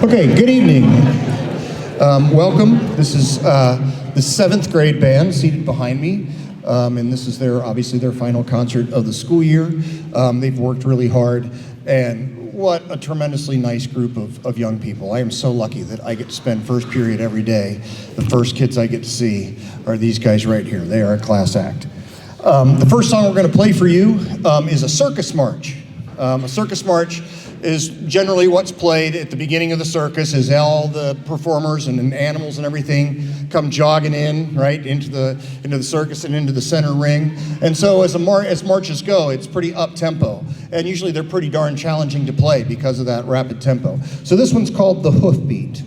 Okay, good evening. Welcome. This is the 7th grade band seated behind me. And this is obviously their final concert of the school year. They've worked really hard, and what a tremendously nice group of young people. I am so lucky that I get to spend first period every day. The first kids I get to see are these guys right here. They are a class act. The first song we're going to play for you is a circus march. A circus march is generally what's played at the beginning of the circus, as all the performers and animals and everything come jogging in, right, into the circus and into the center ring. And so as marches go, it's pretty up-tempo. And usually they're pretty darn challenging to play because of that rapid tempo. So this one's called the Hoofbeat.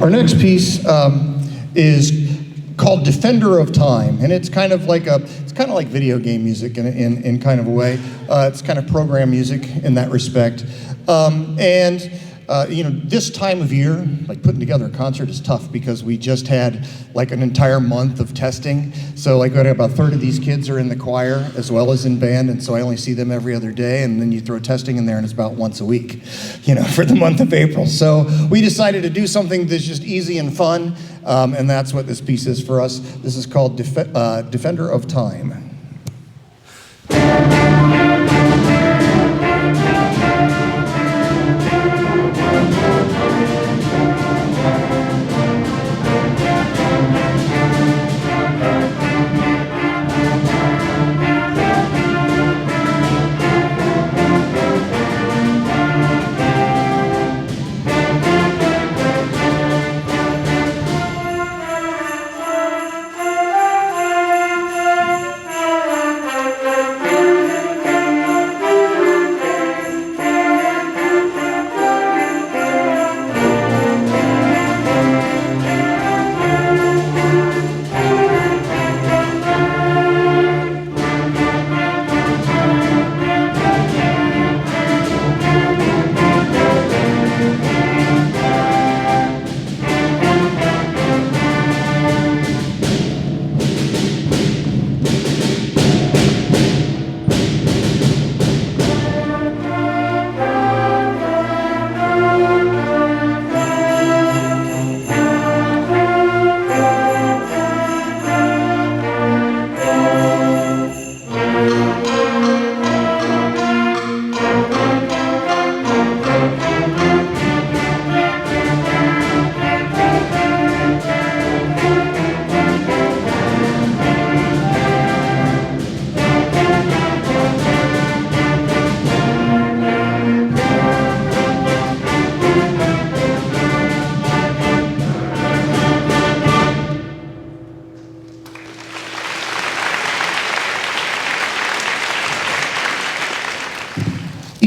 Our next piece is called Defender of Time, and it's kind of like video game music in kind of a way. It's kind of program music in that respect. This time of year, like putting together a concert is tough because we just had like an entire month of testing. So like about a third of these kids are in the choir as well as in band, and so I only see them every other day, and then you throw testing in there and it's about once a week, for the month of April. So we decided to do something that's just easy and fun, and that's what this piece is for us. This is called Defender of Time.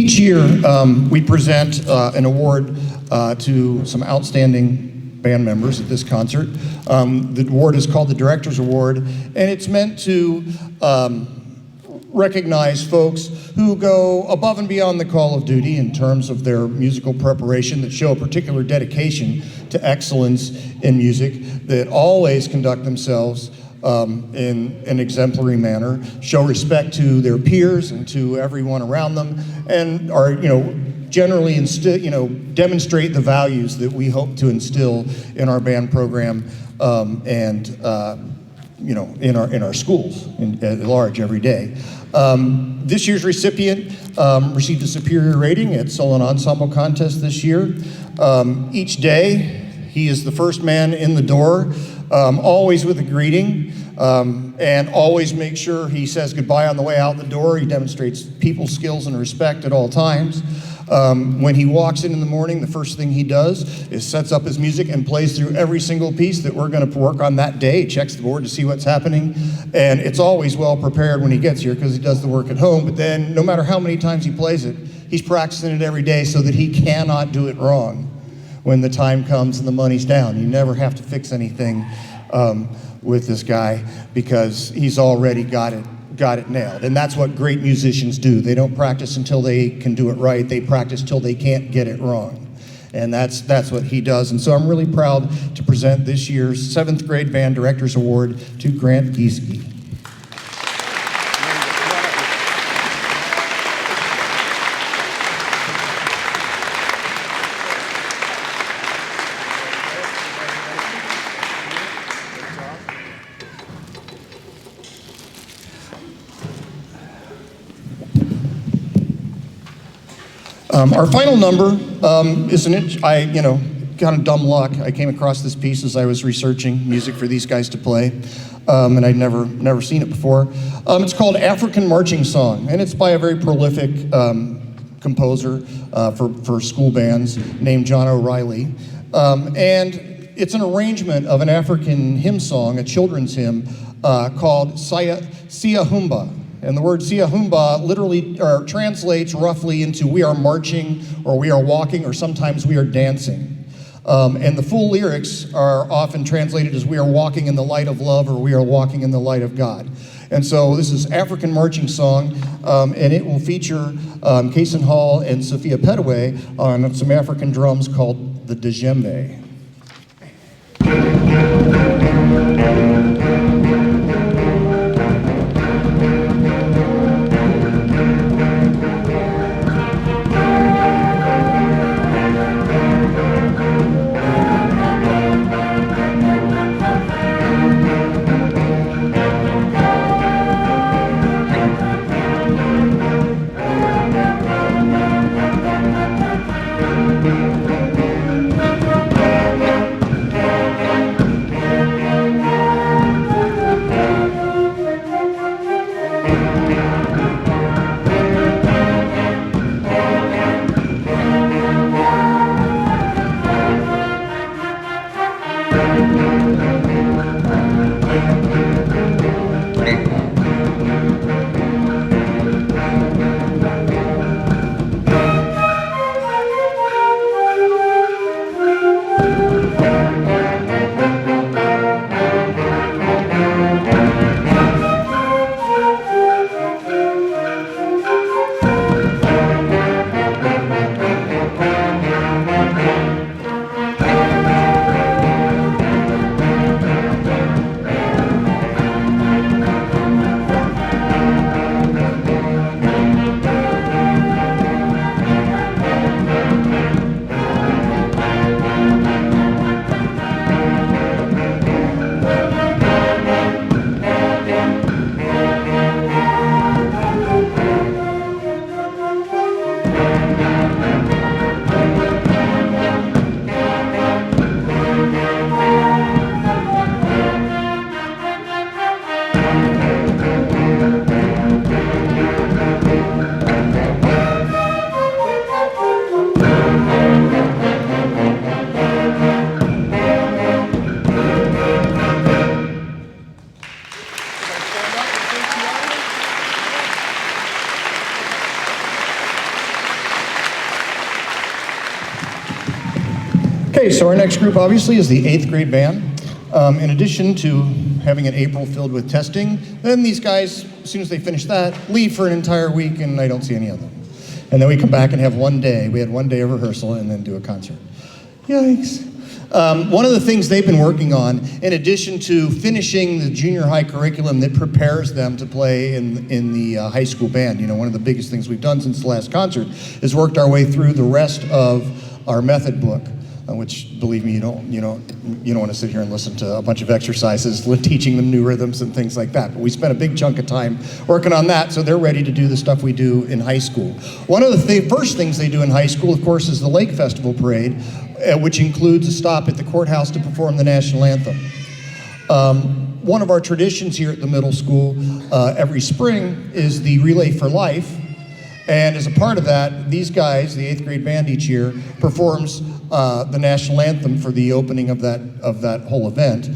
Each year, we present an award to some outstanding band members at this concert. The award is called the Director's Award, and it's meant to recognize folks who go above and beyond the call of duty in terms of their musical preparation, that show a particular dedication to excellence in music, that always conduct themselves in an exemplary manner, show respect to their peers and to everyone around them, and are, generally demonstrate the values that we hope to instill in our band program and in our schools at large every day. This year's recipient received a superior rating at Celina Ensemble Contest this year. Each day, he is the first man in the door, always with a greeting, and always make sure he says goodbye on the way out the door. He demonstrates people skills and respect at all times. When he walks in the morning, the first thing he does is sets up his music and plays through every single piece that we're going to work on that day. He checks the board to see what's happening, and it's always well prepared when he gets here because he does the work at home. But then no matter how many times he plays it, he's practicing it every day so that he cannot do it wrong when the time comes and the money's down. You never have to fix anything with this guy because he's already got it nailed. And that's what great musicians do. They don't practice until they can do it right. They practice till they can't get it wrong. And that's what he does. And so I'm really proud to present this year's 7th grade band director's award to Grant Gieseke. Our final number is kind of dumb luck. I came across this piece as I was researching music for these guys to play, and I'd never seen it before. It's called African Marching Song, and it's by a very prolific composer for school bands named John O'Reilly. And it's an arrangement of an African hymn song, a children's hymn, called Siahumba. And the word Siahumba literally translates roughly into we are marching, or we are walking, or sometimes we are dancing. And the full lyrics are often translated as we are walking in the light of love, or we are walking in the light of God. And so this is African Marching Song, and it will feature Kason Hall and Sophia Petaway on some African drums called the djembe. Okay, so our next group obviously is the 8th grade band. In addition to having an April filled with testing, then these guys, as soon as they finish that, leave for an entire week and I don't see any of them. And then we come back and have one day. We had one day of rehearsal and then do a concert. Yikes. One of the things they've been working on, in addition to finishing the junior high curriculum that prepares them to play in the high school band, you know, one of the biggest things we've done since the last concert is worked our way through the rest of our method book, which, believe me, you don't want to sit here and listen to a bunch of exercises, teaching them new rhythms and things like that. But we spent a big chunk of time working on that, so they're ready to do the stuff we do in high school. One of the first things they do in high school, of course, is the Lake Festival Parade, which includes a stop at the courthouse to perform the national anthem. One of our traditions here at the middle school every spring is the Relay for Life. And as a part of that, these guys, the 8th grade band each year, performs the national anthem for the opening of that whole event.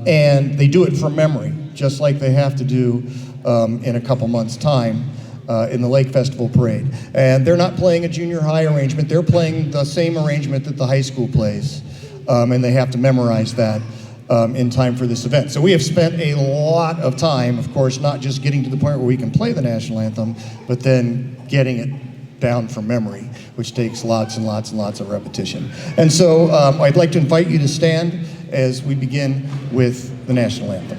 And they do it from memory, just like they have to do in a couple months' time in the Lake Festival Parade. And they're not playing a junior high arrangement, they're playing the same arrangement that the high school plays. And they have to memorize that in time for this event. So we have spent a lot of time, of course, not just getting to the point where we can play the national anthem, but then getting it down from memory, which takes lots and lots and lots of repetition. And so I'd like to invite you to stand as we begin with the national anthem.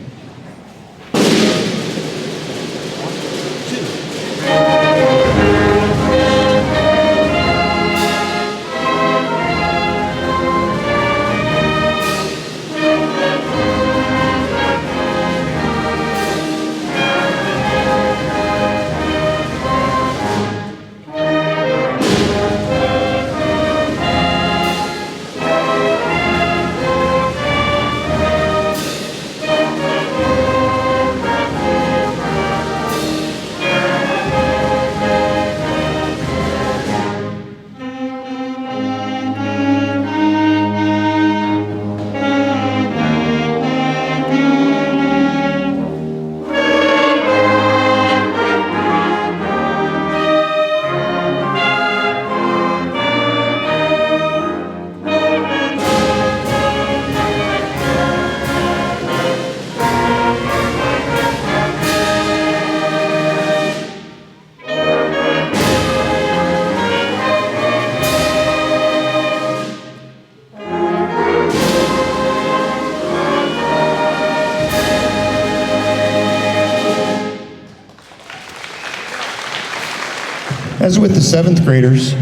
As with the 7th graders,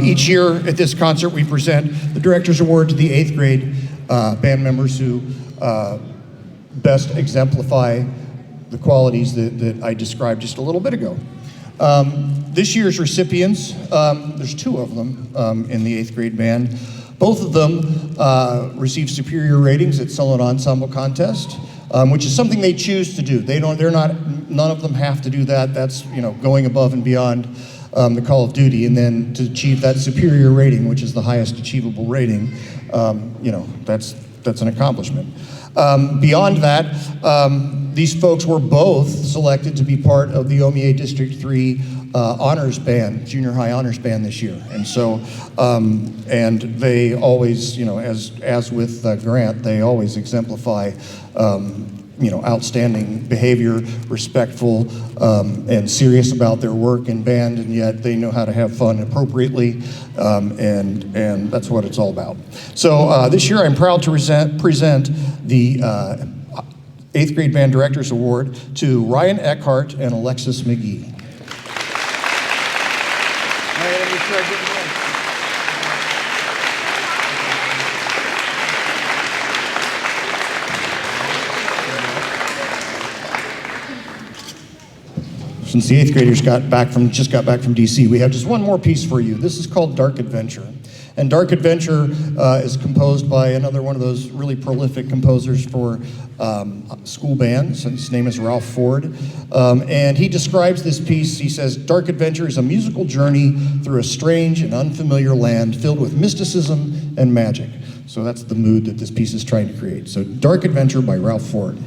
each year at this concert we present the Director's Award to the 8th grade band members who best exemplify the qualities that I described just a little bit ago. This year's recipients, there's 2 of them in the 8th grade band. Both of them received superior ratings at Celina Ensemble Contest, which is something they choose to do. None of them have to do that. That's, going above and beyond the call of duty, and then to achieve that superior rating, which is the highest achievable rating, that's an accomplishment. Beyond that, these folks were both selected to be part of the OMEA District 3 honors band, junior high honors band this year. And so, and they always, as with Grant, they always exemplify outstanding behavior, respectful, and serious about their work in band, and yet they know how to have fun appropriately, and that's what it's all about. So this year I'm proud to present the 8th grade band director's award to Ryan Eckhart and Alexis McGee. Since the 8th graders just got back from DC, we have just one more piece for you. This is called Dark Adventure. And Dark Adventure is composed by another one of those really prolific composers for school bands. His name is Ralph Ford. And he describes this piece, he says, Dark Adventure is a musical journey through a strange and unfamiliar land filled with mysticism and magic. So that's the mood that this piece is trying to create. So Dark Adventure by Ralph Ford.